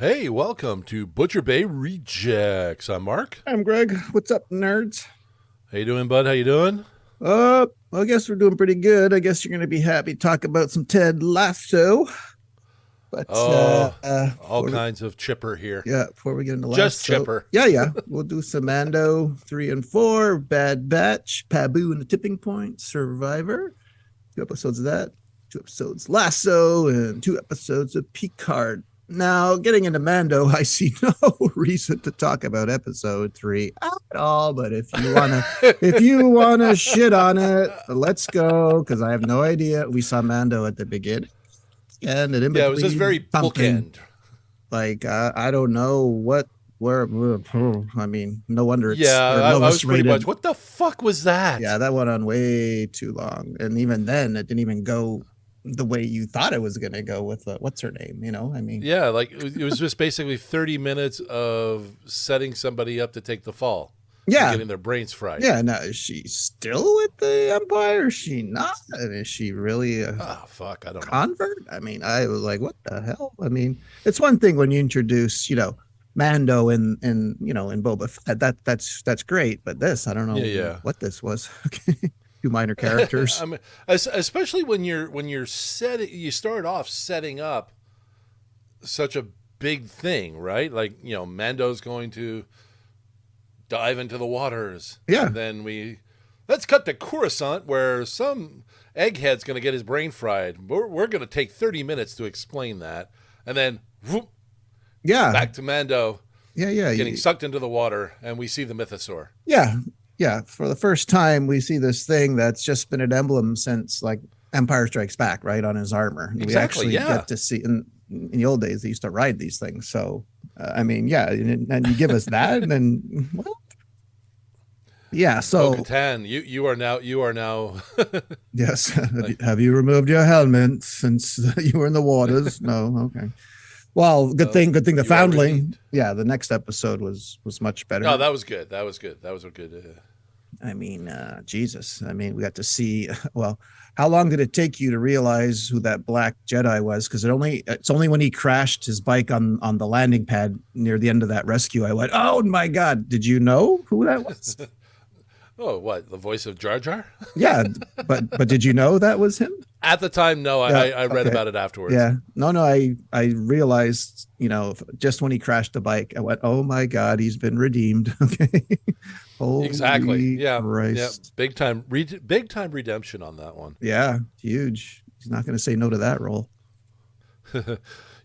Hey, welcome to Butcher Bay Rejects. I'm Mark. I'm Greg. What's up, nerds? How you doing, bud? How you doing? I guess we're doing pretty good. I guess you're going to be happy to talk about some Ted Lasso. But Oh, all kinds of chipper here. before we get into Just Lasso, chipper. we'll do some Mando 3 and 4, Bad Batch, Pabu and the Tipping Point, Survivor. 2 episodes of that, 2 episodes Lasso, and 2 episodes of Picard. Now, getting into Mando, I see no reason to talk about episode 3 at all. But if you wanna shit on it, let's go. Because I have no idea. We saw Mando at the beginning, and in Yeah, it was just very bookend. Like I don't know where. I mean, no wonder it's I was pretty much. What the fuck was that? Yeah, that went on way too long, and even then, it didn't even go the way you thought it was going to go with what's her name, I mean, yeah, like it was just basically 30 minutes of setting somebody up to take the fall, getting their brains fried. Now is she still with the Empire? Is she not? And is she really a fuck, I don't convert know. I mean, I was like, what the hell? I mean, it's one thing when you introduce Mando in Boba Fett, that's great, but this, I don't know what this was. Okay. 2 minor characters. I mean, especially when you start off setting up such a big thing, right? Like, Mando's going to dive into the waters. Yeah. And then let's cut to Coruscant, where some egghead's going to get his brain fried. We're going to take 30 minutes to explain that. And then, whoop, back to Mando. Getting sucked into the water, and we see the mythosaur. Yeah, for the first time, we see this thing that's just been an emblem since like Empire Strikes Back, right, on his armor. Exactly, we actually get to see in the old days they used to ride these things. So, I mean, and you give us that, and then So Bo-Katan, you are now. Yes. Have you removed your helmet since you were in the waters? No. Okay. Well, good thing the Foundling. Yeah, the next episode was much better. No, that was good. That was good. I mean, Jesus. I mean, we got to see. Well, how long did it take you to realize who that black Jedi was? Because it's only when he crashed his bike on the landing pad near the end of that rescue, I went, "Oh my God! Did you know who that was?" Oh, what? The voice of Jar Jar? Yeah, but did you know that was him? At the time, no. I read about it afterwards. Yeah, no. I realized, just when he crashed the bike, I went, "Oh my God, he's been redeemed." Okay. Holy exactly. Yeah. Christ. Yeah. Big time redemption on that one. Yeah, huge. He's not going to say no to that role.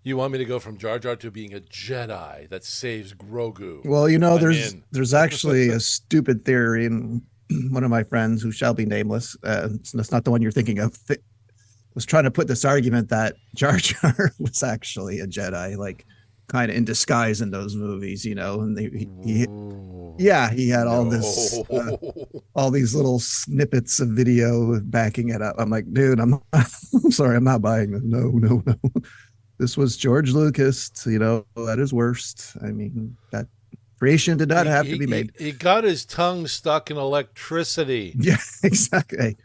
You want me to go from Jar Jar to being a Jedi that saves Grogu? Well, there's actually a stupid theory, and one of my friends, who shall be nameless, that's not the one you're thinking of, was trying to put this argument that Jar Jar was actually a Jedi, like kind of in disguise in those movies, and he had all these little snippets of video backing it up. I'm like, dude, I'm sorry, I'm not buying this. No. This was George Lucas, at his worst. I mean, that creation did not have to be made. He got his tongue stuck in electricity. Yeah, exactly.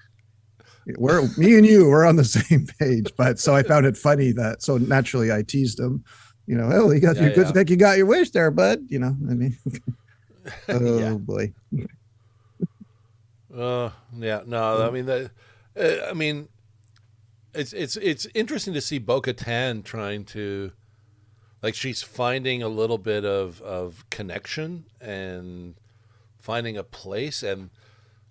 Me and you were on the same page, but so I found it funny so naturally I teased him. Oh, you got you got your wish there, bud. I mean, boy. Yeah, no, I mean, it's interesting to see Bo-Katan trying to, like, she's finding a little bit of connection and finding a place, and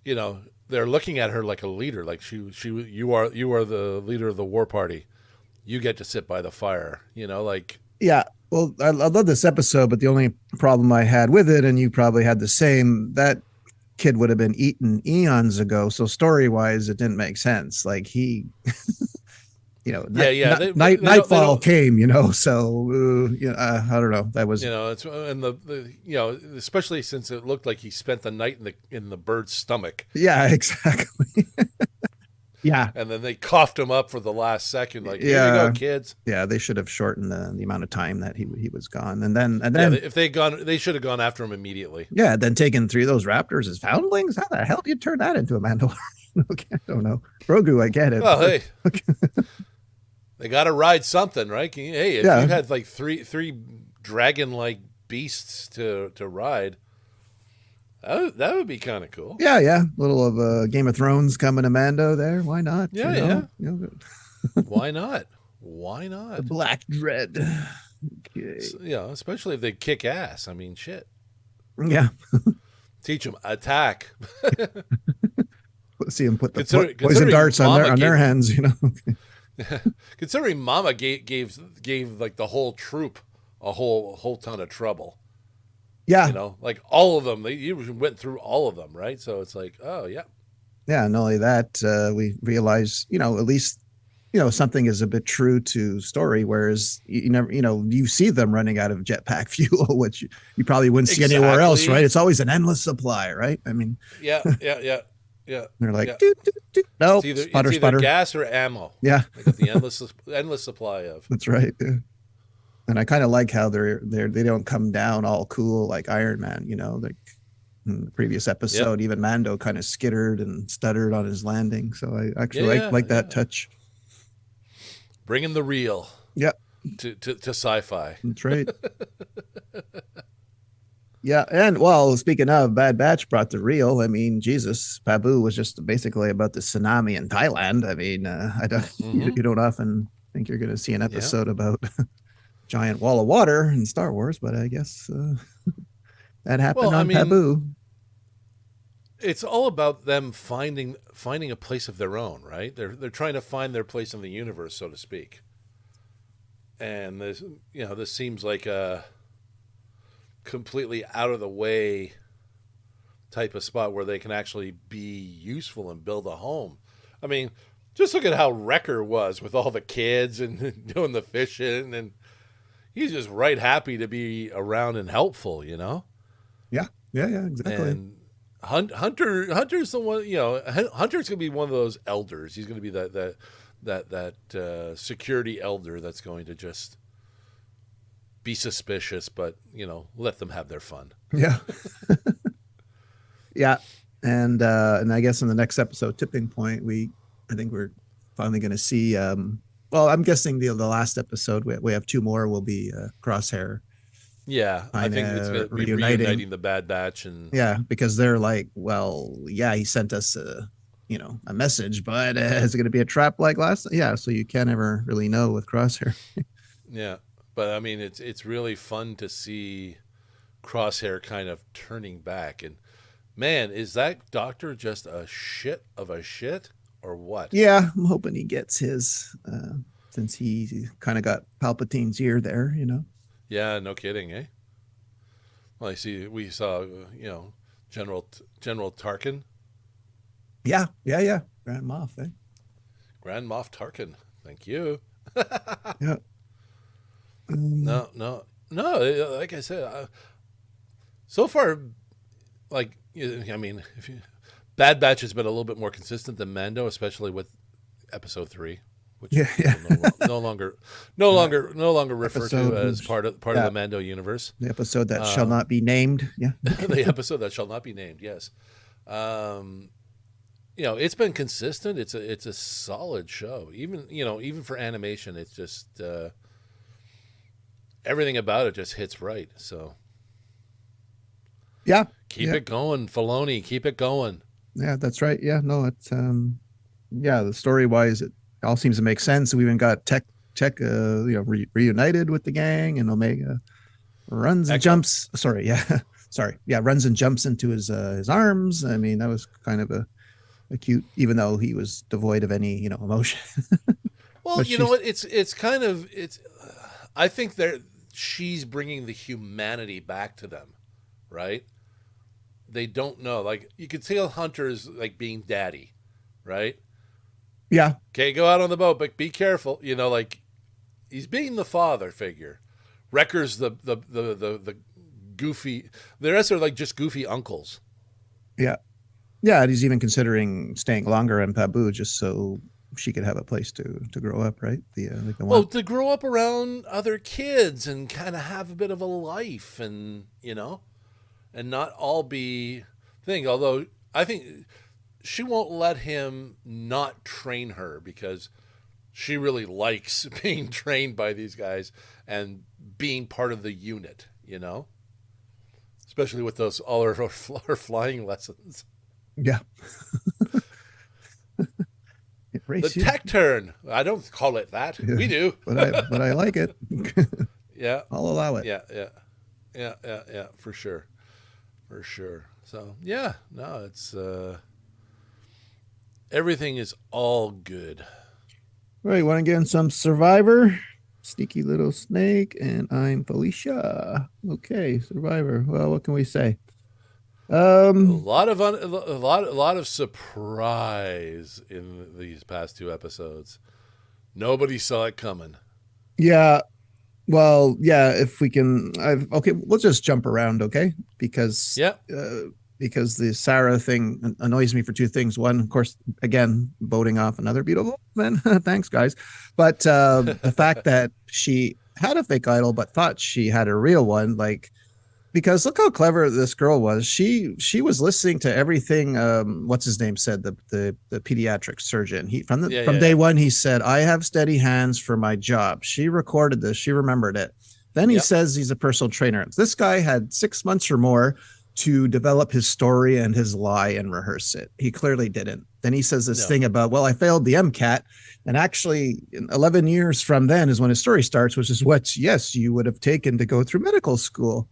they're looking at her like a leader, like you are the leader of the war party. You get to sit by the fire, like. Yeah, well, I love this episode, but the only problem I had with it, and you probably had the same, that kid would have been eaten eons ago. So story-wise, it didn't make sense. Like he, nightfall came, So I don't know. That was, it's and the especially since it looked like he spent the night in the bird's stomach. Yeah, exactly. Yeah. And then they coughed him up for the last second. Like, here you go, kids. Yeah, they should have shortened the amount of time that he was gone. And then if they should have gone after him immediately. Yeah, then taking 3 of those raptors as foundlings. How the hell do you turn that into a Mandalorian? Okay, I don't know. Grogu, I get it. Well, hey. They got to ride something, right? If you had like three dragon-like beasts to ride. That would be kind of cool. Yeah, yeah. A little of Game of Thrones coming to Mando there. Why not? Yeah, you know? yeah. You know, Why not? Why the not? Black Dread. Okay. Yeah, especially if they kick ass. I mean, shit. Yeah. Teach them attack. See them put the poison considering darts on Mama their gave- hands, you know. Considering Mama gave like the whole troop a whole ton of trouble. Yeah. You know, like all of them. You went through all of them, right? So it's like, oh yeah. Yeah. Not only that, we realize, you know, at least, you know, something is a bit true to story, whereas you never, you know, you see them running out of jetpack fuel, which you probably wouldn't see anywhere else, right? It's always an endless supply, right? I mean, yeah. They're like, yeah. Nope, It's sputter, either sputter. gas or ammo. Yeah, They got the endless supply of. that's right. Yeah. And I kind of like how they don't come down all cool like Iron Man, you know, like in the previous episode, even Mando kind of skittered and stuttered on his landing. So I actually like that touch. Bringing the real. Yeah. To sci-fi. That's right. Yeah, and well, speaking of, Bad Batch brought the real. I mean, Jesus, Pabu was just basically about the tsunami in Thailand. I mean, I don't, you don't often think you're going to see an episode about giant wall of water in Star Wars, but I guess that happened on Pabu. It's all about them finding a place of their own, right? They're trying to find their place in the universe, so to speak. And this seems like a completely out of the way type of spot where they can actually be useful and build a home. I mean, just look at how Wrecker was with all the kids and doing the fishing, and he's just right happy to be around and helpful, you know? Yeah, exactly. And Hunter's the one, you know, Hunter's going to be one of those elders. He's going to be that security elder that's going to just be suspicious, but, you know, let them have their fun. Yeah. Yeah. And I guess in the next episode, Tipping Point, I think we're finally going to see, well, I'm guessing the last episode, we have two more, will be Crosshair. Yeah, I think it's going to be reuniting the Bad Batch. And yeah, because they're like, well, yeah, he sent us a message, but is it going to be a trap like last? Yeah, so you can't ever really know with Crosshair. Yeah, but I mean, it's really fun to see Crosshair kind of turning back. And man, is that doctor just a shit of a shit or what? Yeah, I'm hoping he gets his, since he kind of got Palpatine's ear there, you know. Yeah, no kidding, eh? Well, we saw, you know, General Tarkin. Yeah. Grand Moff, eh? Grand Moff Tarkin. Thank you. Yeah. No. Like I said, so far, like, I mean, Bad Batch has been a little bit more consistent than Mando, especially with Episode 3, which no longer referred to as part of the Mando universe. The episode that shall not be named. Yeah. The episode that shall not be named. Yes. You know, it's been consistent. It's a solid show. Even for animation, it's just everything about it just hits right. So yeah, keep it going, Filoni. Keep it going. Yeah, that's right. Yeah, no, it's the story wise, it all seems to make sense. We even got Tech reunited with the gang, and Omega runs and jumps. Runs and jumps into his arms. I mean, that was kind of a cute, even though he was devoid of any emotion. Well, you know what? It's kind of I think she's bringing the humanity back to them, right? They don't know. Like, you could tell Hunter's like being daddy, right? Yeah. Okay, go out on the boat, but be careful. You know, like, he's being the father figure. Wrecker's the goofy. The rest are like just goofy uncles. Yeah. Yeah, and he's even considering staying longer in Pabu just so she could have a place to grow up, right? To grow up around other kids and kind of have a bit of a life, and and not all be thing. Although I think she won't let him not train her, because she really likes being trained by these guys and being part of the unit, especially with those all her flying lessons. Yeah. The tech turn. I don't call it that. Yeah, we do. but I like it. Yeah. I'll allow it. Yeah. For sure. So yeah, no, it's everything is all good. Right, want to get in some Survivor? Sneaky little snake, and I'm Felicia. Okay, Survivor. Well, what can we say? A lot of surprise in these past 2 episodes. Nobody saw it coming. Yeah. Well, yeah, if we can, okay, we'll just jump around, okay? Because the Sarah thing annoys me for 2 things. One, of course, again, voting off another beautiful woman. Thanks, guys. But the fact that she had a fake idol but thought she had a real one, like, because look how clever this girl was. She was listening to everything. What's his name said, the pediatric surgeon. From day one, he said, "I have steady hands for my job." She recorded this. She remembered it. Then he says he's a personal trainer. This guy had 6 months or more to develop his story and his lie and rehearse it. He clearly didn't. Then he says this thing about, well, I failed the MCAT. And actually 11 years from then is when his story starts, which is what, yes, you would have taken to go through medical school.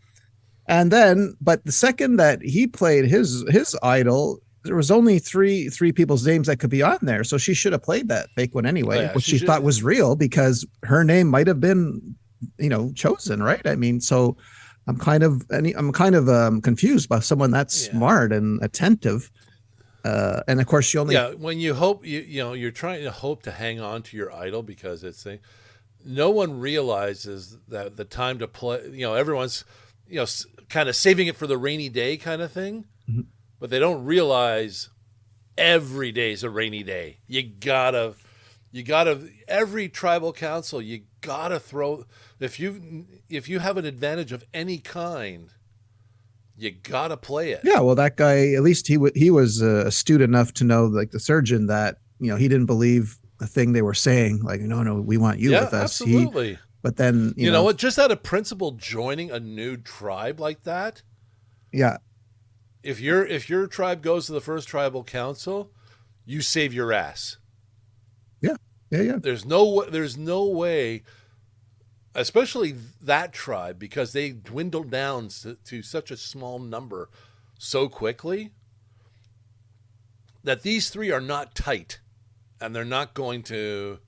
And then, but the second that he played his idol, there was only three people's names that could be on there. So she should have played that fake one anyway, which she thought was real because her name might have been, chosen, right? I mean, so I'm kind of confused by someone that's smart and attentive. And of course she only, when you hope, you're trying to hope to hang on to your idol because no one realizes that the time to play, everyone's, kind of saving it for the rainy day kind of thing, but they don't realize every day is a rainy day. You gotta, every tribal council, you gotta throw, if you have an advantage of any kind, you gotta play it. Yeah, well, that guy, at least he was astute enough to know, like the surgeon, that he didn't believe the thing they were saying. Like, no, we want you with us. Absolutely. But then you know what? Just out of principle, joining a new tribe like that. Yeah. If your tribe goes to the first tribal council, you save your ass. Yeah. There's no way, especially that tribe, because they dwindle down to such a small number so quickly, that these 3 are not tight, and they're not going to,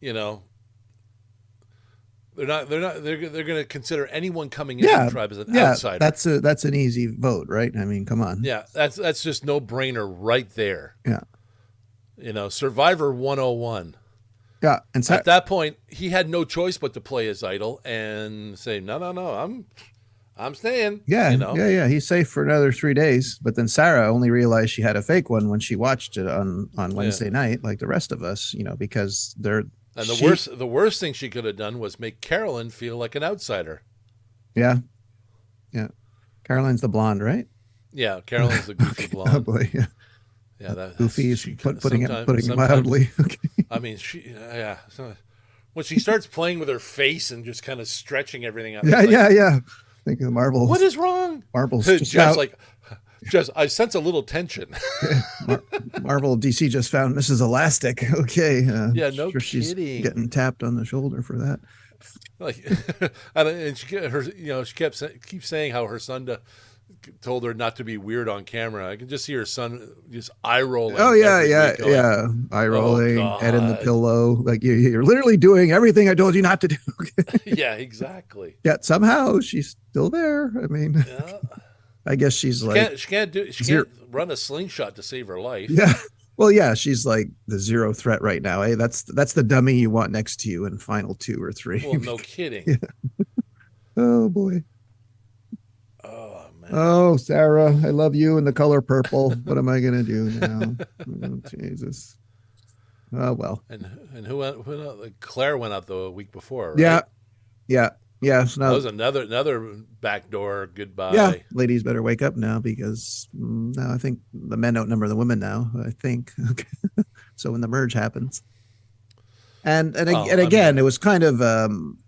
they're going to consider anyone coming into the tribe as an outsider. That's an easy vote, right? I mean, come on. Yeah, that's just no brainer right there. Yeah. Survivor 101. Yeah, and at that point, he had no choice but to play his idol and say, no, I'm staying. Yeah. He's safe for another 3 days. But then Sarah only realized she had a fake one when she watched it on Wednesday night, like the rest of us, because they're. And the worst thing she could have done was make Carolyn feel like an outsider. Yeah. Carolyn's the blonde, right? Yeah, Carolyn's the goofy blonde. Oh boy, yeah. Yeah, that goofy is putting it mildly. Okay. I mean, when she starts playing with her face and just kind of stretching everything out. Yeah. Think of Marvel. What is wrong? Marvel's just I sense a little tension. Marvel DC just found Mrs. Elastic. Okay. No kidding. She's getting tapped on the shoulder for that. And she keeps saying how her son told her not to be weird on camera. I can just see her son just eye rolling. Oh yeah. Eye rolling, head in the pillow. Like you're literally doing everything I told you not to do. Yeah, exactly. Yet somehow she's still there. I mean, I guess she's she can't run a slingshot to save her life. Yeah. Well, yeah, she's like the zero threat right now. Hey, that's the dummy you want next to you in final 2 or 3. Well, no kidding. Yeah. Oh boy. Oh man. Oh, Sarah, I love you in the color purple. What am I gonna do now? Oh, Jesus. Oh well. And who Claire went out the week before, right? Yeah. So now, that was another backdoor goodbye. Yeah, ladies better wake up now because now I think the men outnumber the women now. I think. Okay. So when the merge happens. And again, it was kind of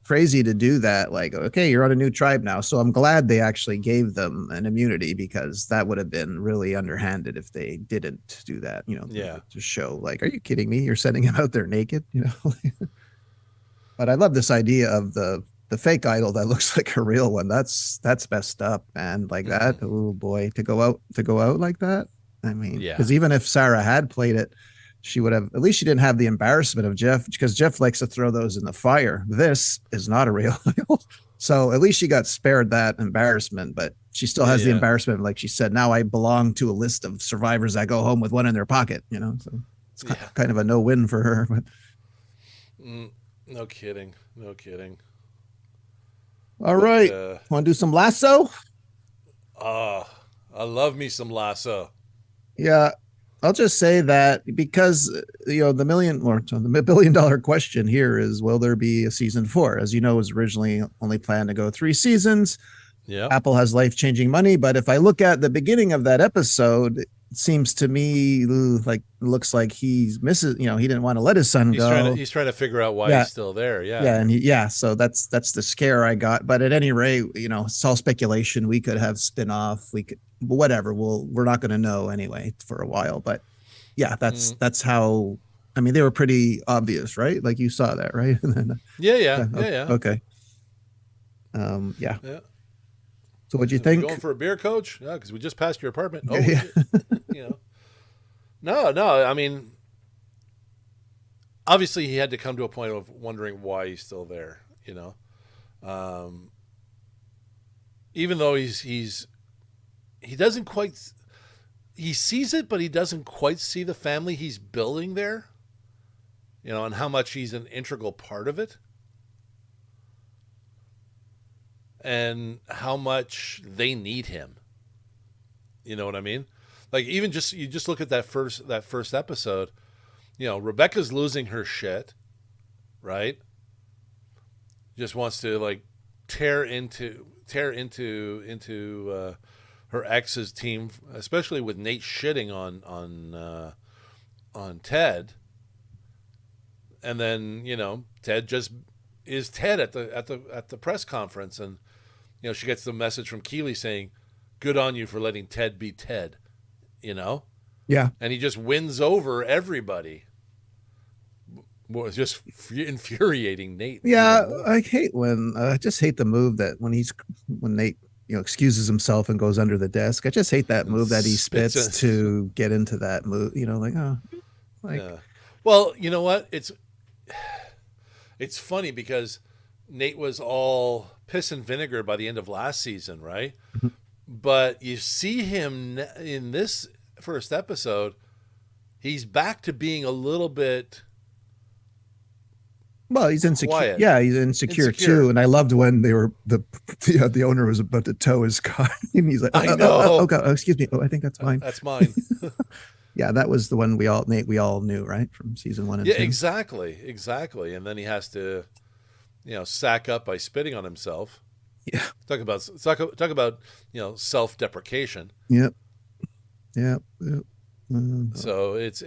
crazy to do that. Like, okay, you're on a new tribe now, so I'm glad they actually gave them an immunity, because that would have been really underhanded if they didn't do that. To show like, are you kidding me? You're sending him out there naked, But I love this idea of the fake idol that looks like a real one. That's messed up, man. Like that. Oh boy, to go out like that. I mean, because even if Sarah had played it, she would have, at least she didn't have the embarrassment of Jeff, because Jeff likes to throw those in the fire. This is not a real idol. So at least she got spared that embarrassment, but she still has the embarrassment. Like she said, now I belong to a list of survivors that go home with one in their pocket, so it's kind of a no-win for her. But no kidding. All right. Want to do some Lasso? I love me some Lasso. Yeah. I'll just say that because, the $1 billion question here is, will there be a season 4? As you know, it was originally only planned to go 3 seasons. Yeah. Apple has life-changing money. But if I look at the beginning of that episode, it seems to me like, looks like he misses, he didn't want to let his son go. He's trying to figure out why he's still there. Yeah. Yeah. And so that's the scare I got. But at any rate, it's all speculation. We could have spin-off. We could, whatever. We're not going to know anyway for a while. But yeah, that's how. I mean, they were pretty obvious, right? Like you saw that, right? Yeah. Okay. Yeah. So what'd you think? Going for a beer, Coach? Yeah, because we just passed your apartment. Oh, yeah. No. I mean, obviously he had to come to a point of wondering why he's still there. Even though he doesn't quite, he sees it, but he doesn't quite see the family he's building there. And how much he's an integral part of it. And how much they need him. You know what I mean? Like, even you just look at that first episode, Rebecca's losing her shit, right? Just wants to like tear into her ex's team, especially with Nate shitting on Ted. And then, Ted just is Ted at the press conference, and she gets the message from Keeley saying, "Good on you for letting Ted be Ted," Yeah. And he just wins over everybody. It's just infuriating Nate. Yeah, I just hate the move that when Nate excuses himself and goes under the desk. I just hate that move that he spits to get into that move. Yeah. Well, you know what? It's funny because Nate was all piss and vinegar by the end of last season, right? Mm-hmm. But you see him in this first episode, he's back to being a little bit. Well, he's insecure. Quiet. Yeah, he's insecure too. And I loved when they were the owner was about to tow his car, and he's like, "I know. Oh, God, excuse me. Oh, I think that's mine. That's mine." Yeah, that was the one we all knew, right, from season 1 and 2. Yeah, exactly. And then he has to, sack up by spitting on himself. Yeah. Talk about self-deprecation. Yep. So it's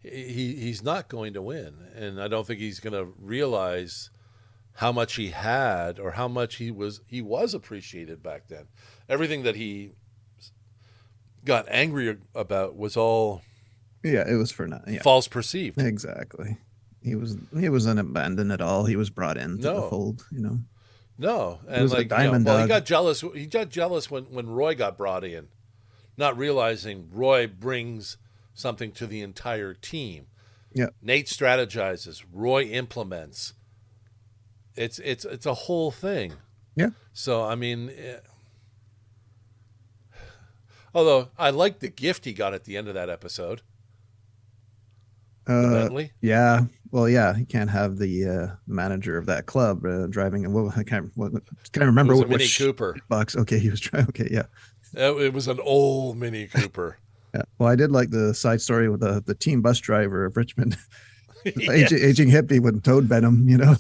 he's not going to win, and I don't think he's going to realize how much he had or how much he was appreciated back then. Everything that he got angry about was all it was for nothing. Yeah. False perceived. Exactly. He wasn't abandoned at all. He was brought into the fold, No. And like he got jealous. He got jealous when Roy got brought in, not realizing Roy brings something to the entire team. Yeah. Nate strategizes, Roy implements. It's a whole thing. Yeah. So I mean, although I liked the gift he got at the end of that episode. Bentley. Yeah. Well, yeah. He can't have the manager of that club driving. I can't remember which Mini Cooper box. Okay, he was trying. Okay, yeah. It was an old Mini Cooper. Yeah. Well, I did like the side story with the team bus driver of Richmond. Aging hippie with toad venom, Yeah.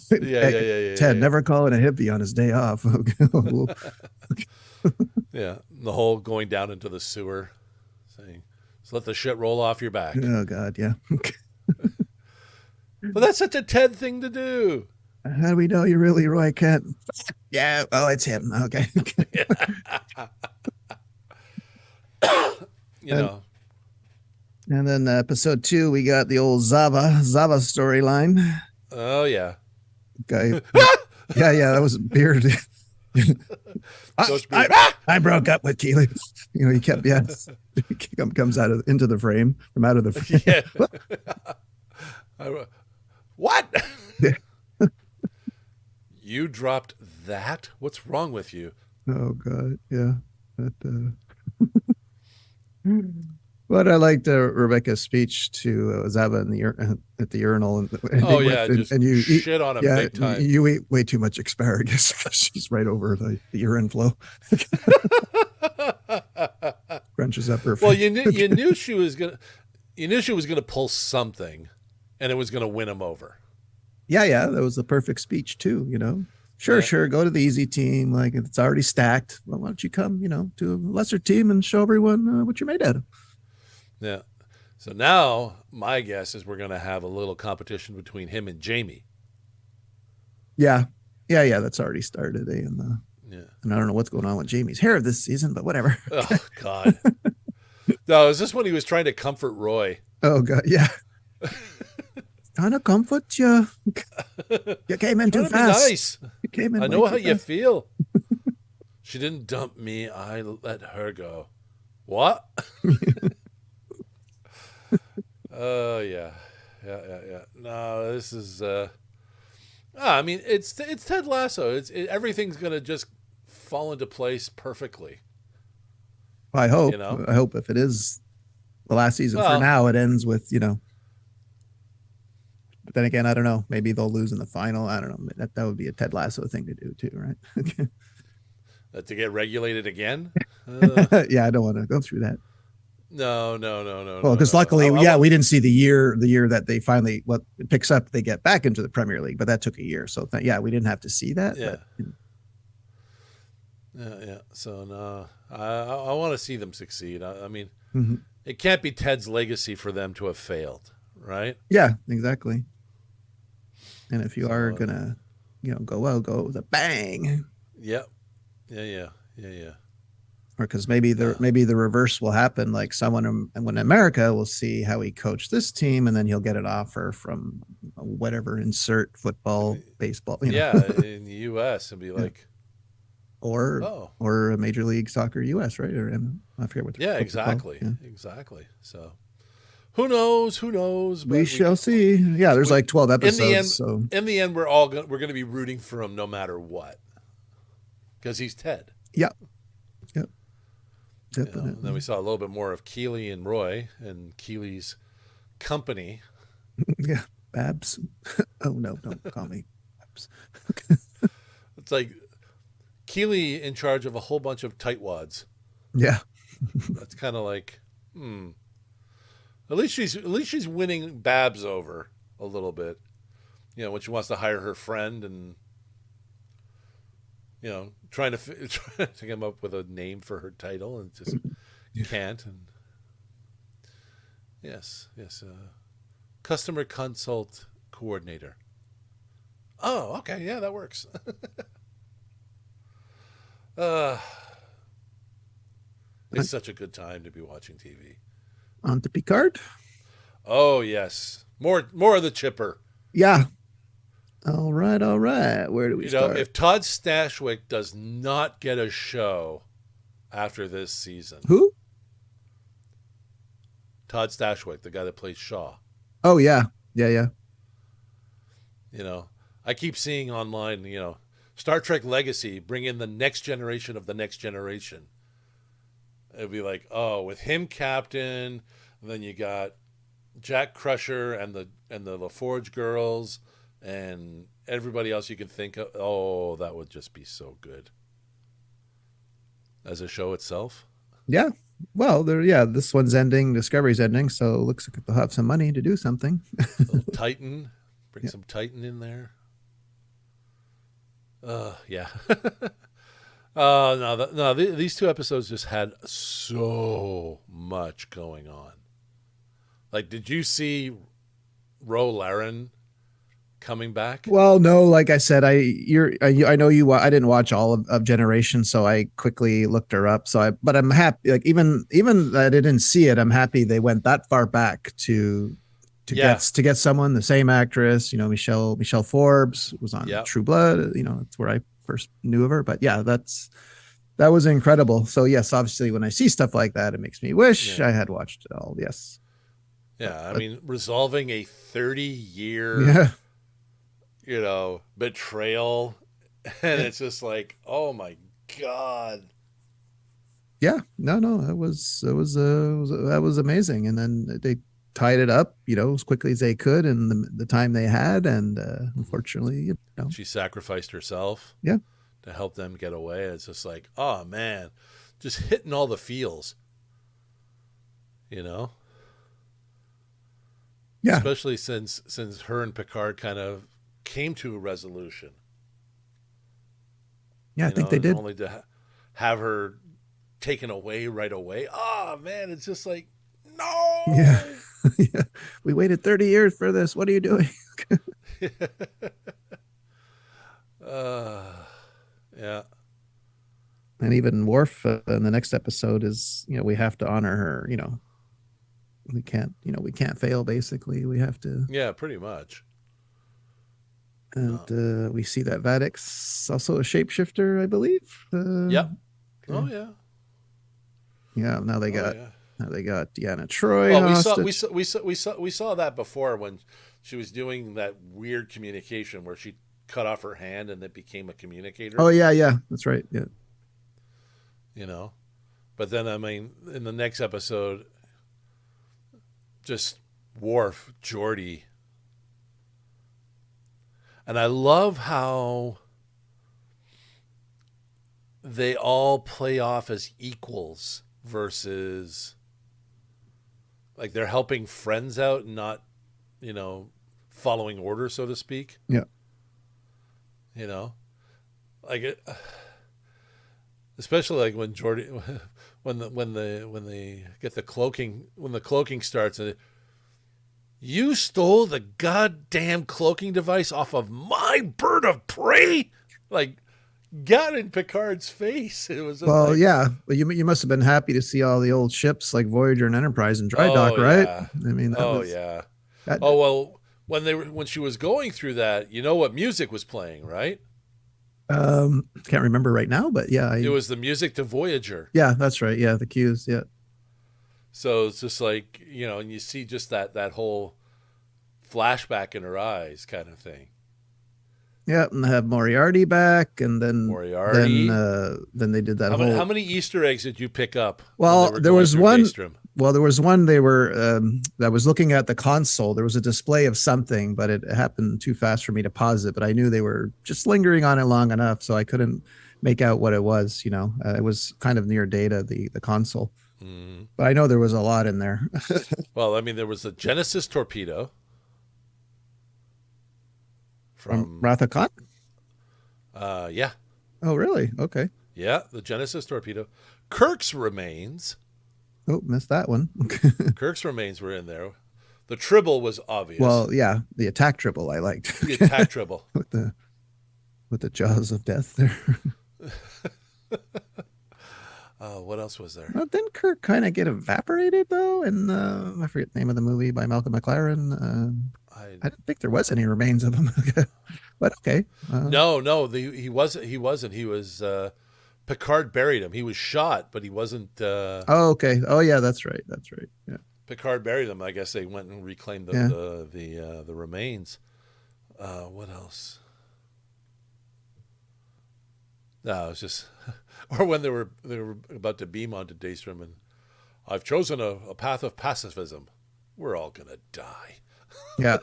Ted, never calling a hippie on his day off. Yeah, the whole going down into the sewer, Just let the shit roll off your back. Oh God, yeah. But that's such a Ted thing to do. How do we know you're really Roy Kent? Yeah. Oh, it's him. Okay. You know. And then episode 2, we got the old Zava storyline. Oh yeah. Guy. Yeah, that was weird. I broke up with Keely. You know, he kept he comes into the frame from out of the frame. Yeah. What? Yeah. You dropped that? What's wrong with you? Oh God, yeah. But I liked Rebecca's speech to Zava at the urinal. And you shit on him big time. You eat way too much asparagus because she's right over the urine flow. Crunches up her. Well, you knew she was gonna pull something, and it was gonna win him over. Yeah, that was the perfect speech too. You know, sure, go to the easy team. Like it's already stacked. Well, why don't you come, to a lesser team and show everyone what you're made out of? Yeah. So now my guess is we're going to have a little competition between him and Jamie. Yeah. That's already started. And I don't know what's going on with Jamie's hair this season, but whatever. Oh God. No, is this when he was trying to comfort Roy? Oh God, yeah. Trying to comfort you. You came in too fast. Nice. You came in. I know how you feel. She didn't dump me. I let her go. What? Oh yeah. No, this is. I mean, it's Ted Lasso. Everything's gonna just fall into place perfectly. I hope. I hope if it is the last season for now, it ends with But then again, I don't know. Maybe they'll lose in the final. I don't know. That would be a Ted Lasso thing to do too, right? To get regulated again? Yeah, I don't want to go through that. No. Well, because luckily, we didn't see the year that they finally it picks up. They get back into the Premier League, but that took a year. So we didn't have to see that. Yeah. But, Yeah. So no, I want to see them succeed. I mean, mm-hmm. It can't be Ted's legacy for them to have failed, right? Yeah, exactly. And if you are gonna, go with a bang. Yep. Yeah. Or because maybe the reverse will happen. Like someone in America will see how he coached this team, and then he'll get an offer from whatever insert football, baseball. Yeah, in the U.S. and be like, or a Major League Soccer U.S. right? Or I forget what. Yeah, exactly, exactly. So who knows? We shall see. Yeah, there's like 12 episodes. In the end, we're going to be rooting for him no matter what, because he's Ted. Yeah. And then we saw a little bit more of Keely and Roy and Keely's company. Yeah, Babs. Oh no, don't call me Babs. It's like Keely in charge of a whole bunch of tightwads. Yeah, that's kind of like, At least she's winning Babs over a little bit. When she wants to hire her friend and. Trying to come up with a name for her title and just can't. And yes, customer consult coordinator. Oh, okay, yeah, that works. It's such a good time to be watching TV. On to Picard. Oh yes, more of the chipper. Yeah. All right. Where do we start? If Todd Stashwick does not get a show after this season. Who? Todd Stashwick, the guy that plays Shaw. Oh, yeah. I keep seeing online, Star Trek Legacy, bring in the next generation of the next generation. It'd be like, with him captain, and then you got Jack Crusher and the LaForge girls, and everybody else you can think of. Oh, that would just be so good. As a show itself? Yeah. Well, this one's ending. Discovery's ending, so it looks like they'll have some money to do something. Titan. Bring some Titan in there. Yeah. No, these two episodes just had so much going on. Like, did you see Ro Laren coming back? Well, no, like I said, I know you. I didn't watch all of Generation, so I quickly looked her up. But I'm happy. Like even that I didn't see it, I'm happy they went that far back to get someone, the same actress. Michelle Forbes was on Yep. True Blood. That's where I first knew of her. But yeah, that was incredible. So yes, obviously when I see stuff like that, it makes me wish I had watched it all. Yes. Yeah, I mean, resolving a 30-year, betrayal, and it's just like, oh my God. Yeah, no, that was amazing. And then they tied it up, as quickly as they could in the time they had. And unfortunately, she sacrificed herself. Yeah. To help them get away. It's just like, oh man, just hitting all the feels. Yeah. Especially since her and Picard kind of came to a resolution. Yeah, I think they did. Only to have her taken away right away. Oh man, it's just like, no. Yeah. Yeah. We waited 30 years for this. What are you doing? Yeah. And even Worf in the next episode is, we have to honor her. We can't fail. Basically, we have to. Yeah, pretty much. And we see that Vadic's also a shapeshifter, I believe. Yep. Okay. Oh yeah. Yeah. Now they got Deanna Troy. Oh, we saw that before when she was doing that weird communication where she cut off her hand and it became a communicator. Oh yeah, that's right. Yeah. But then I mean, in the next episode, just Worf, Geordi, and I love how they all play off as equals versus like they're helping friends out and not, following orders, so to speak. Yeah. Like it, especially like when Geordi, when they get the cloaking, when the cloaking starts, and you stole the goddamn cloaking device off of my bird of prey, like got in Picard's face. It was yeah, but you must have been happy to see all the old ships like Voyager and Enterprise in dry dock, right? Yeah. I mean, yeah. When she was going through that, what music was playing, right? Can't remember right now, but yeah, it was the music to Voyager. Yeah, that's right. Yeah, the cues. Yeah. So it's just like, and you see just that whole flashback in her eyes kind of thing. Yeah, and they have Moriarty back, and then then they did that. How many Easter eggs did you pick up? Well, there was one. Well, there was one. They were that was looking at the console. There was a display of something, but it happened too fast for me to pause it. But I knew they were just lingering on it long enough, so I couldn't make out what it was. It was kind of near data, the console. Mm-hmm. But I know there was a lot in there. Well, I mean, there was a Genesis torpedo. From Wrath of Khan? Yeah. Oh, really? Okay. Yeah, the Genesis torpedo. Kirk's remains. Oh, missed that one. Kirk's remains were in there. The tribble was obvious. Well, yeah, the attack tribble I liked. The attack tribble. with the jaws of death there. What else was there? Well, didn't Kirk kind of get evaporated though? And I forget the name of the movie by Malcolm McLaren. I didn't think there was any remains of him. But okay. No, he wasn't. He was. Picard buried him. He was shot, but he wasn't. Oh, okay. Oh, yeah, that's right. Yeah. Picard buried him. I guess they went and reclaimed the remains. What else? No, it was just, or when they were about to beam onto Daystrom, and I've chosen a path of pacifism. We're all gonna die. Yeah.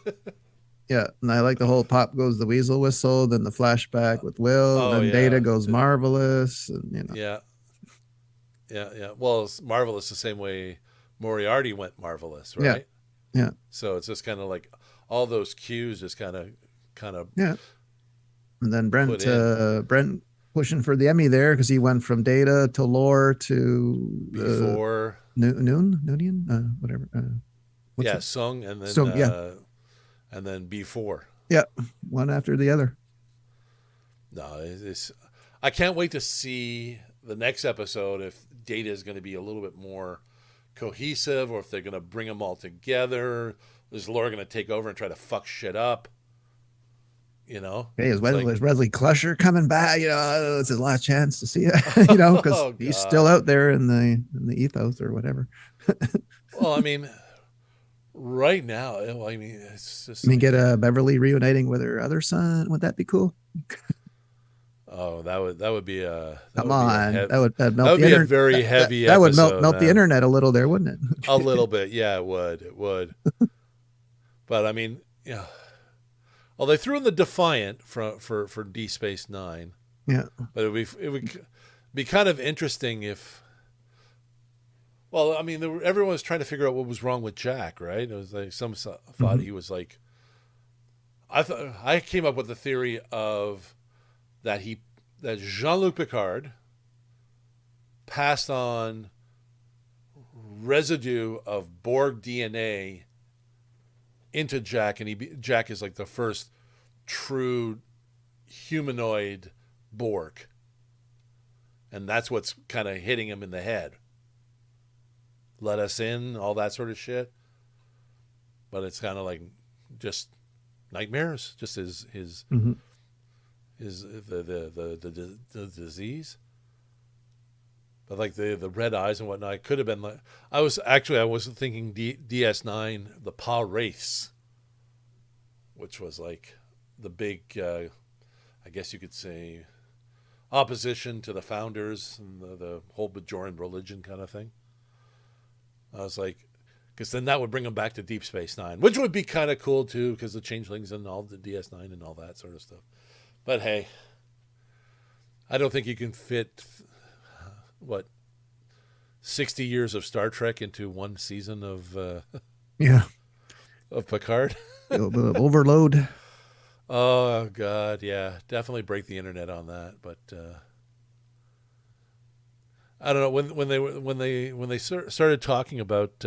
Yeah, and I like the whole pop goes the weasel whistle, then the flashback with Will, then Data goes marvelous, and Yeah. Well, it's marvelous the same way Moriarty went marvelous, right? Yeah. So it's just kind of like all those cues, just kind of. Yeah. And then Brent pushing for the Emmy there because he went from Data to Lore to before Noonian, whatever. What's Yeah, it? Sung, and then So yeah, B4. yeah, one after the other. No, I can't wait to see the next episode if Data is going to be a little bit more cohesive, or if they're going to bring them all together. Is Laura going to take over and try to fuck shit up? You know, Hey, it's like, is Wesley Crusher coming back? It's his last chance to see it. Because oh he's still god. out there in the ethos or whatever. Well, I mean, right now, I mean, it's I just mean, like, get a Beverly reuniting with her other son. Would that be cool? oh, that would be Come on, that'd that melt would the be a internet. very heavy That would episode, melt the man. internet a little there, wouldn't it? A little bit, yeah, it would. But I mean, yeah. Well, they threw in the Defiant for D Space Nine, Yeah. but it would be kind of interesting if. Well, I mean, everyone was trying to figure out what was wrong with Jack, right? It was like some thought he was like. I came up with the theory of that Jean-Luc Picard passed on residue of Borg DNA into Jack, and Jack is like the first true humanoid Borg, and that's what's kind of hitting him in the head. Let us in, all that sort of shit. But it's kind of like just nightmares, just his Mm-hmm. the disease. But like the red eyes and whatnot, it could have been like I was thinking DS9, the Pa Wraiths, which was like the big, I guess you could say, opposition to the founders and the whole Bajoran religion kind of thing. I was like, because then that would bring them back to Deep Space Nine, which would be kind of cool too, because the changelings and all the DS9 and all that sort of stuff. But hey, I don't think you can fit 60 years of Star Trek into one season of Yeah. of Picard. Overload. Oh God, yeah, definitely break the internet on that. But I don't know when they started talking about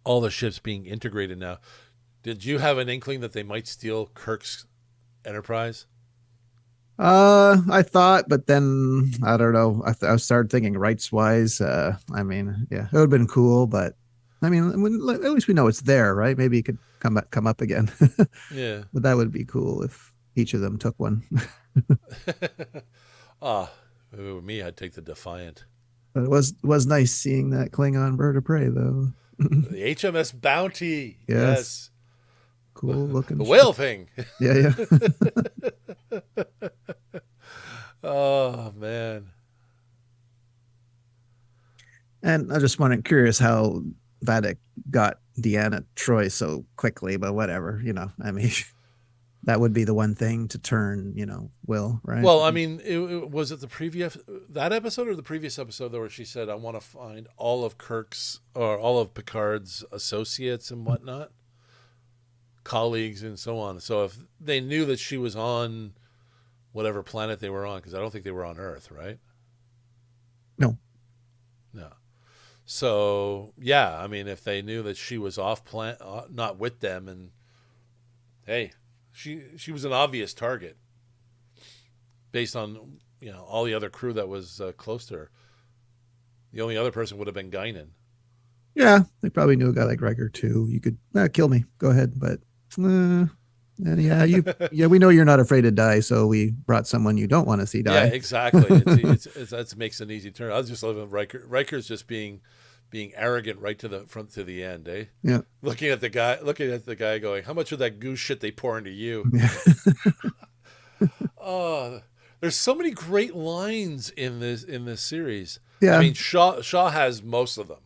all the ships being integrated now. Did you have an inkling that they might steal Kirk's Enterprise? I thought, but then I don't know. I started thinking rights wise. I mean, yeah, it would have been cool, but I mean, at least we know it's there, right? Maybe it could come up again. Yeah. But that would be cool if each of them took one. If it were me, I'd take the Defiant. But it was nice seeing that Klingon bird of prey, though. The HMS Bounty. Yes. Cool looking. The whale thing. Yeah, yeah. Oh man. And I just wanted curious how Vadic got Deanna Troy so quickly, but whatever, I mean, that would be the one thing to turn, Will, right? Well, I mean, was it the previous that episode or the previous episode where she said, "I want to find all of Kirk's or all of Picard's associates and whatnot, colleagues and so on." So if they knew that she was on whatever planet they were on, because I don't think they were on Earth, right? No. So yeah, I mean, if they knew that she was off planet, not with them, and hey, she was an obvious target based on all the other crew that was close to her. The only other person would have been Guinan. Yeah, they probably knew a guy like Riker too. You could kill me, go ahead, but yeah, we know you're not afraid to die, so we brought someone you don't want to see die. Yeah, exactly. That makes an easy turn. I was just loving Riker. Riker's just being arrogant right to the front to the end, eh? Yeah. Looking at the guy going, how much of that goose shit they pour into you? Yeah. Oh, there's so many great lines in this series. Yeah. I mean, Shaw has most of them.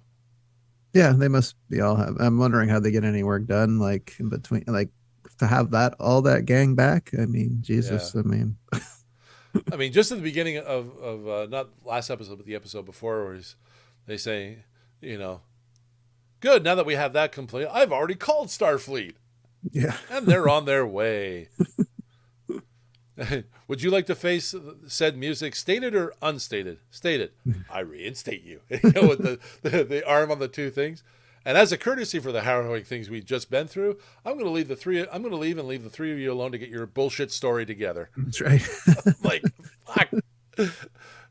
Yeah, they must be all have. I'm wondering how they get any work done, like in between, like to have all that gang back. I mean, Jesus. Yeah. I mean, just at the beginning of not last episode, but the episode before, where they say, good, now that we have that complete, I've already called Starfleet. Yeah. And they're on their way. Would you like to face said music, stated or unstated? Stated. I reinstate you. With the arm on the two things. And as a courtesy for the harrowing things we've just been through, I'm going to leave and leave the three of you alone to get your bullshit story together. That's right. Like, fuck.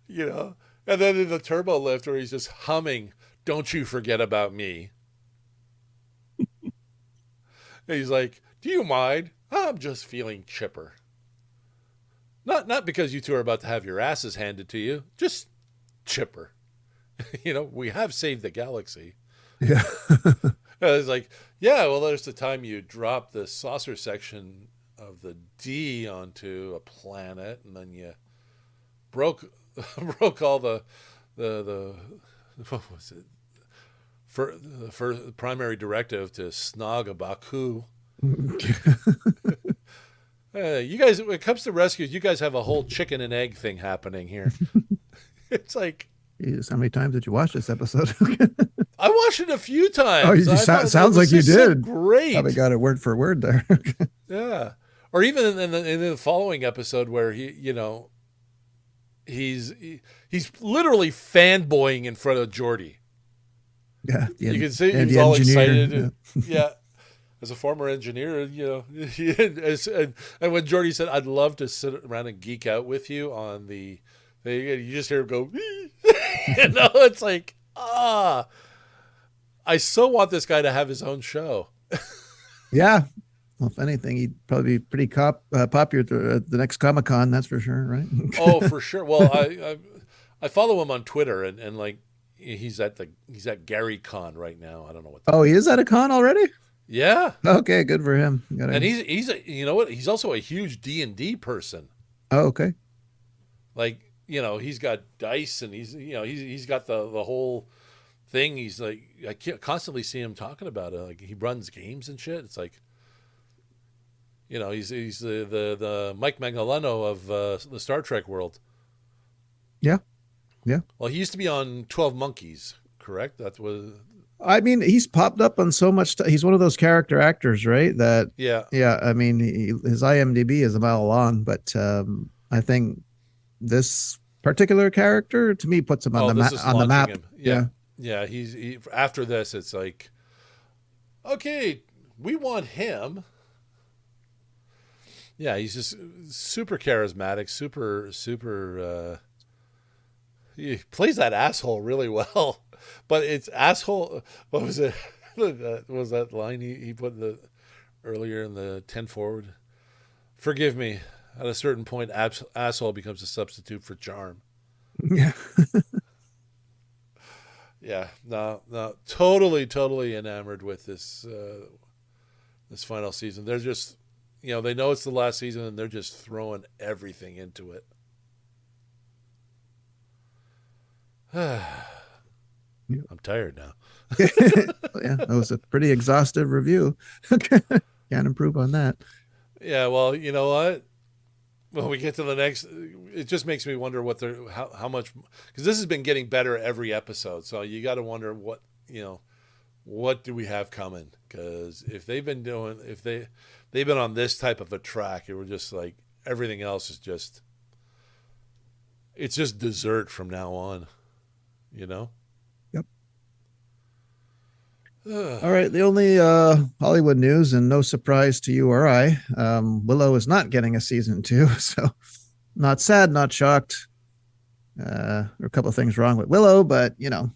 You know? And then in the turbo lift where he's just humming, "Don't You Forget About Me." And he's like, "Do you mind? I'm just feeling chipper. Not because you two are about to have your asses handed to you, just chipper. You know, we have saved the galaxy." Yeah. It's like, yeah, well, there's the time you dropped the saucer section of the D onto a planet, and then you broke all the what was it? For the primary directive to snog a Baku. You guys, when it comes to rescues, you guys have a whole chicken and egg thing happening here. It's like, Jesus, how many times did you watch this episode? I watched it a few times. Oh, sounds like you did. So great. Probably got it word for word there. Yeah. Or even in the following episode where he's literally fanboying in front of Geordi. Yeah. You can see he's all excited. Yeah. As a former engineer, you know, and when Geordi said, "I'd love to sit around and geek out with you on the," you just hear him go, you know, it's like, I so want this guy to have his own show. Yeah. Well, if anything, he'd probably be pretty popular at the next Comic-Con, that's for sure, right? Oh, for sure. Well, I follow him on Twitter, and like he's at Gary Con right now. I don't know what. Oh, he is at a con already? Yeah. Okay, good for him. And he's you know what? He's also a huge D&D person. Oh, okay. Like, you know, he's got dice, and he's got the whole thing. He's like, I constantly see him talking about it. Like, he runs games and shit. It's like, you know, he's the Mike Magdaleno of the Star Trek world. Yeah. Yeah. Well, he used to be on 12 Monkeys, correct? That was. I mean, he's popped up on so much. He's one of those character actors, right? That Yeah. I mean, his IMDb is a mile long, but I think this particular character to me puts him on the map. Him. Yeah. Yeah. He after this, it's like, okay, we want him. Yeah, he's just super charismatic, super. He plays that asshole really well, but it's asshole. What was it? Was that line he put earlier in the 10 forward? Forgive me. At a certain point, asshole becomes a substitute for charm. Yeah. Yeah. No. Totally enamored with this final season. They're just, you know, they know it's the last season, and they're just throwing everything into it. I'm tired now. Yeah, that was a pretty exhaustive review. Can't improve on that. Yeah, well, you know what? When we get to the next, it just makes me wonder how much, because this has been getting better every episode. So you got to wonder what do we have coming? Because if they've been on this type of a track, it was just like everything else is just, it's just dessert from now on. You know? Yep. All right. The only Hollywood news, and no surprise to you or I, Willow is not getting a season 2. So not sad, not shocked. There are a couple of things wrong with Willow, but, you know.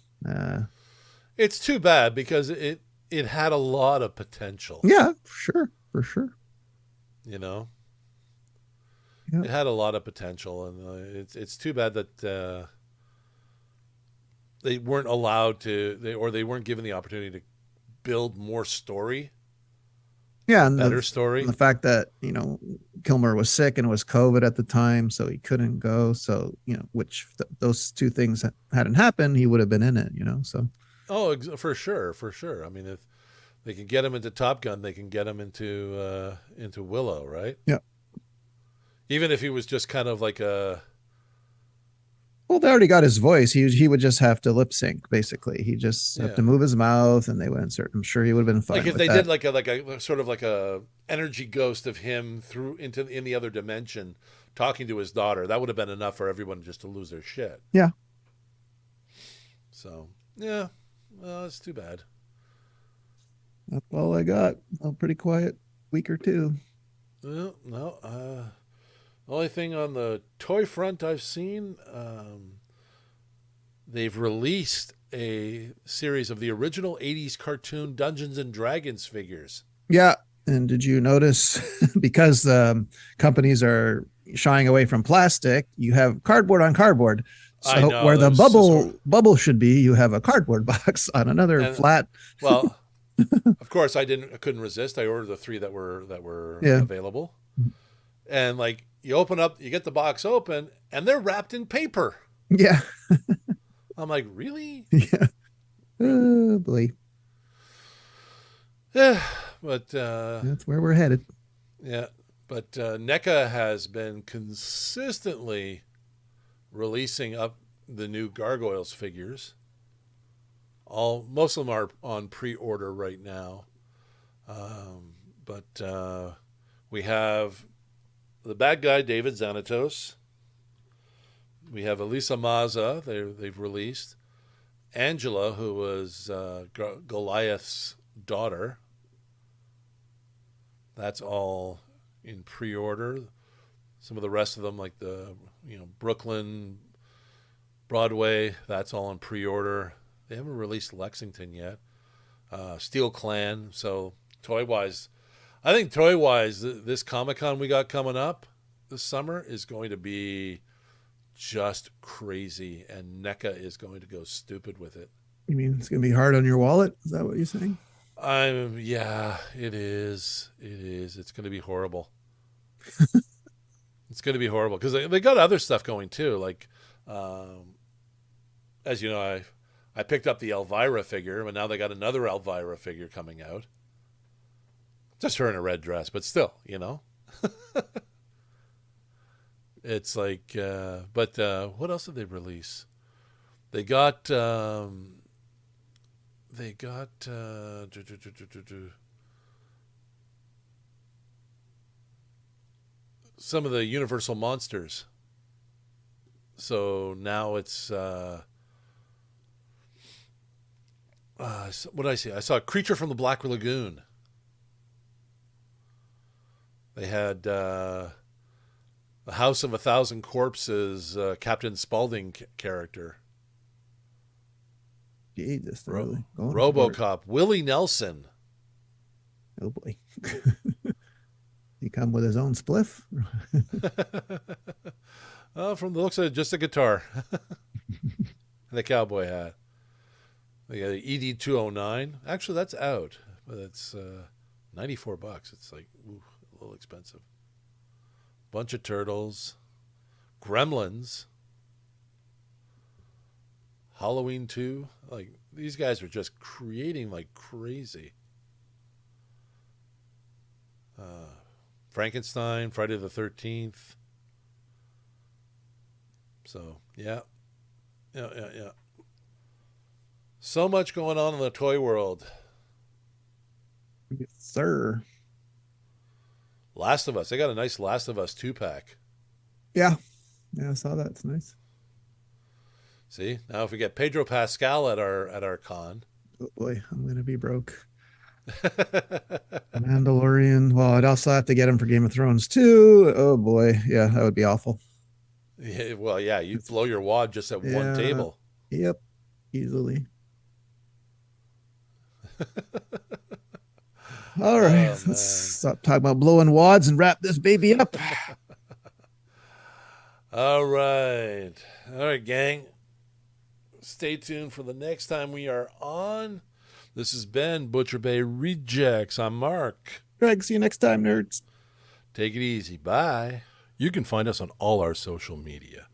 It's too bad because it had a lot of potential. Yeah, for sure. You know? Yep. It had a lot of potential, and it's too bad that they weren't allowed to, they weren't given the opportunity to build more story. Yeah, and better story. And the fact that, you know, Kilmer was sick and it was COVID at the time, so he couldn't go. So, you know, those two things hadn't happened, he would have been in it, you know, so. Oh, for sure. I mean, if they can get him into Top Gun, they can get him into Willow, right? Yeah. Even if he was just kind of like a... Well, they already got his voice. He would just have to lip sync, basically. He just have to move his mouth, and they would insert. I'm sure he would have been fine. Like if they did like a sort of like a energy ghost of him in the other dimension, talking to his daughter, that would have been enough for everyone just to lose their shit. Yeah. So yeah, well, it's too bad. That's all I got. A pretty quiet week or two. No, only thing on the toy front I've seen, they've released a series of the original 80s cartoon Dungeons and Dragons figures. Yeah. And did you notice because companies are shying away from plastic, you have cardboard on cardboard. I So know where that the was just bubble should be, you have a cardboard box on another and flat. well, of course I couldn't resist. I ordered the three that were Yeah. available. And like you open up, you get the box open and they're wrapped in paper. Yeah. I'm like, really? Yeah. Oh boy. Yeah, but That's where we're headed. yeah, but NECA has been consistently releasing up the new Gargoyles figures. Most of them are on pre-order right now, but we have the bad guy David Xanatos. We have Elisa Maza. They've released Angela, who was Goliath's daughter. That's all in pre-order. Some of the rest of them, like the Brooklyn, Broadway, that's all in pre-order. They haven't released Lexington yet. Steel Clan. So toy-wise, I think toy-wise, this Comic-Con we got coming up this summer is going to be just crazy, and NECA is going to go stupid with it. You mean it's going to be hard on your wallet? Is that what you're saying? Yeah, it is. It is. It's going to be horrible. It's going to be horrible because they got other stuff going too. Like, as you know, I picked up the Elvira figure, but now they got another Elvira figure coming out. Just her in a red dress, but still, It's like, but what else did they release? They got some of the Universal monsters. So now it's what did I see? I saw a Creature from the Black Lagoon. They had the House of a Thousand Corpses, Captain Spaulding character. Jesus, really RoboCop, Willie Nelson. Oh boy. He come with his own spliff? From the looks of it, just a guitar. And a cowboy hat. They got ED 209. Actually, that's out, but it's $94. It's like a little expensive. Bunch of turtles, Gremlins, Halloween 2. Like, these guys are just creating like crazy. Frankenstein, Friday the 13th. So, yeah. So much going on in the toy world. Yes, sir. Last of Us. They got a nice Last of Us 2-pack. Yeah, I saw that. It's nice. See, now if we get Pedro Pascal at our con. Oh boy, I'm gonna be broke. Mandalorian. Well, I'd also have to get him for Game of Thrones too. Oh boy, yeah, that would be awful. Yeah, well, yeah, you'd blow your wad just at one table. Yep, easily. All right, let's stop talking about blowing wads and wrap this baby up. All right, gang. Stay tuned for the next time we are on. This has been Butcher Bay Rejects. I'm Mark. Greg, see you next time, nerds. Take it easy. Bye. You can find us on all our social media.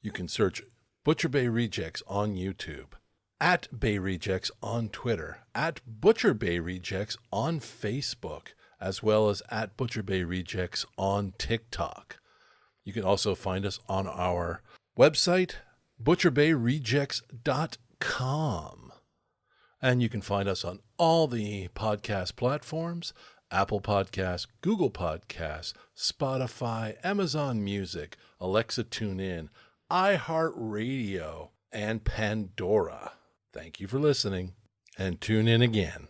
You can search Butcher Bay Rejects on YouTube, at Bay Rejects on Twitter, at Butcher Bay Rejects on Facebook, as well as at Butcher Bay Rejects on TikTok. You can also find us on our website, butcherbayrejects.com. And you can find us on all the podcast platforms: Apple Podcasts, Google Podcasts, Spotify, Amazon Music, Alexa TuneIn, iHeartRadio, and Pandora. Thank you for listening, and tune in again.